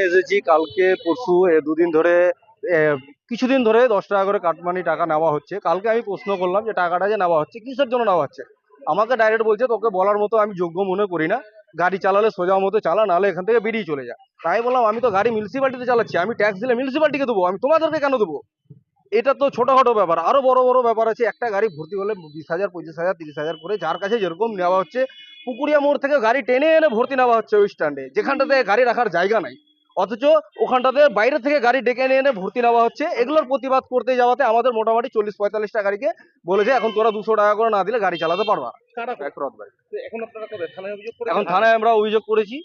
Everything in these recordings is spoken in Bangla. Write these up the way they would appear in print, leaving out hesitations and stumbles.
এসেছি কালকে পরশু দুদিন ধরে কিছুদিন ধরে 10 টাকা করে কাটমানি টাকা নেওয়া হচ্ছে। কালকে আমি প্রশ্ন করলাম যে টাকাটা যে নেওয়া হচ্ছে কিসের জন্য নেওয়া হচ্ছে। আমাকে ডাইরেক্ট বলছে তোকে বলার মতো আমি যোগ্য মনে করি না, গাড়ি চালালে সোজা মতো চালা, নাহলে এখান থেকে বেরিয়ে চলে যা। তাই বললাম আমি তো গাড়ি মিউনিসিপালিটিতে চালাচ্ছি, আমি ট্যাক্স দিলে মিউনিসিপালিটিকে দেবো, আমি তোমাদেরকে কেন দেবো? এটা তো ছোটখাটো ব্যাপার, আরো বড় বড় ব্যাপার আছে। একটা গাড়ি ভর্তি হলে 20,000 25,000 30,000 করে, যার কাছে যেরকম নেওয়া হচ্ছে। পুকুরিয়া মোড় থেকে গাড়ি টেনে এনে ভর্তি নেওয়া হচ্ছে ওই স্ট্যান্ডে, যেখানটাতে গাড়ি রাখার জায়গা নাই। অথচ ওখানটাতে বাইরে থেকে গাড়ি ডেকে নিয়ে এনে ভর্তি নেওয়া হচ্ছে। এগুলোর প্রতিবাদ করতে যাওয়াতে আমাদের মোটামুটি 40-45টা গাড়িকে বলেছে এখন তোরা 200 টাকা করে না দিলে গাড়ি চালাতে পারবা না। এখন থানায় আমরা অভিযোগ করেছি।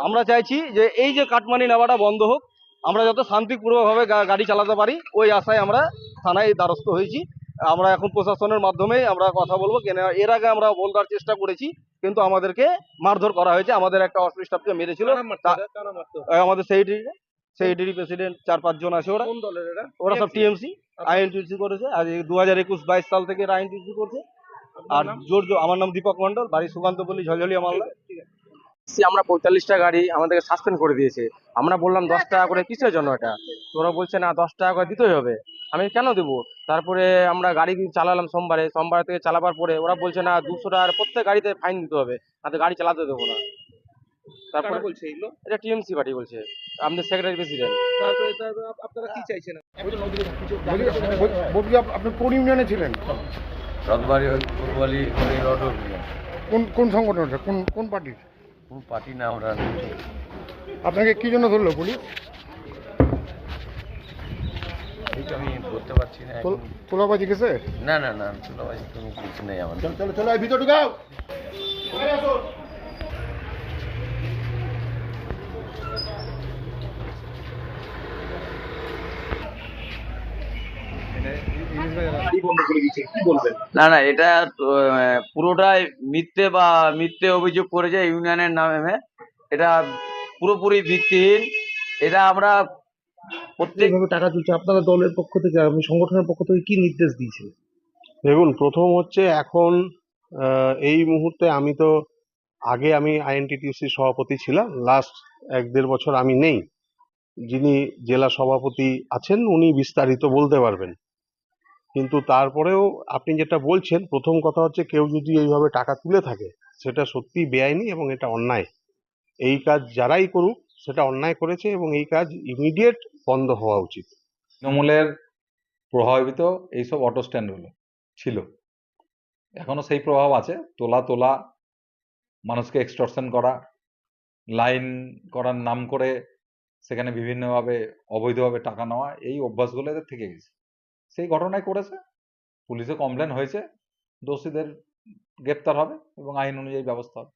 আমরা চাইছি যে এই যে কাটমানি নেওয়াটা বন্ধ হোক, আমরা যত শান্তিপূর্ণভাবে গাড়ি চালাতে পারি ওই আশায় আমরা থানায় দ্বারস্থ হয়েছি। আমরা এখন প্রশাসনের মাধ্যমে আমরা কথা বলবো, কেন এর আগে আমরা বলার চেষ্টা করেছি কিন্তু আমাদেরকে মারধর করা হয়েছে। আমাদের একটা অফিস স্টাফকে মেরেছিল, আমাদের সেক্রেটারি প্রেসিডেন্ট 4-5 জন আছে। ওরা সব টিএমসি আইএনটিসি করেছে। আর 2021-22 সাল থেকে আইএনটিসি করছে। আর আমার নাম দীপক মন্ডল, বাড়ি সুকান্তপল্লী, ঝলঝলিয়া, মালদা। আমরা 45টা গাড়ি আমাদেরকে সাসপেন্ড করে দিয়েছে। আমরা বললাম 10 টাকা করে কিসের জন্য এটা, তোরা বলছে না 10 টাকা করে দিতেই হবে। আমি কেন দেবো? তারপরে আমরা গাড়ি চালালাম সোমবার থেকে চালাবার পরে ওরা বলছে না 200 টাকার প্রত্যেক গাড়িতে ফাইন দিতে হবে, তাতে গাড়ি চালাতে দেবো না। তারপরে বলছে এগুলো এটা টিএমসি পার্টি বলছে, আমাদের সেক্রেটারি প্রেসিডেন্ট। আপনারা কি চাইছেন? আপনি কোন ইউনিয়নে ছিলেন? কোন সংগঠনটা, কোন পার্টির? কোন পার্টি না আমরা। আপনাকে কি জন্য ধরলো পুলিশ? আমি বলতে পারছি না। তোলাবাজি গেছে? না না না, তোলাবাজি কোনো কিছু নেই আমার। চলো চলো ভিতরে ঢুকাও। না না, এটা পুরোটাই মিথ্যে অভিযোগ করেছে ইউনিয়নের নামে। এটা পুরোপুরি ভিত্তিহীন। এটা আমরা প্রত্যেকভাবে টাকা তুলছে আপনারা দলের পক্ষ থেকে, আমি সংগঠনের পক্ষ থেকে কি নির্দেশ দিয়েছে? দেখুন, প্রথম হচ্ছে এখন এই মুহূর্তে আমি তো আমি আইএনটিটিউসি সভাপতি ছিলাম, লাস্ট 1-1.5 বছর আমি নেই। যিনি জেলা সভাপতি আছেন উনি বিস্তারিত বলতে পারবেন। কিন্তু তারপরেও আপনি যেটা বলছেন, প্রথম কথা হচ্ছে কেউ যদি এইভাবে টাকা তুলে থাকে সেটা সত্যি বেআইনি এবং এটা অন্যায়। এই কাজ যারাই করুক সেটা অন্যায় করেছে এবং এই কাজ ইমিডিয়েট বন্ধ হওয়া উচিত। তৃণমূলের প্রভাবিত এইসব অটো স্ট্যান্ডগুলো ছিল, এখনো সেই প্রভাব আছে। তোলা মানুষকে এক্সটর্শন করা, লাইন করার নাম করে সেখানে বিভিন্নভাবে অবৈধভাবে টাকা নেওয়া, এই অভ্যাসগুলো এদের থেকে গেছে। সেই ঘটনায় করেছে, পুলিশে কমপ্লেন হয়েছে, দোষীদের গ্রেপ্তার হবে এবং আইন অনুযায়ী ব্যবস্থা হবে।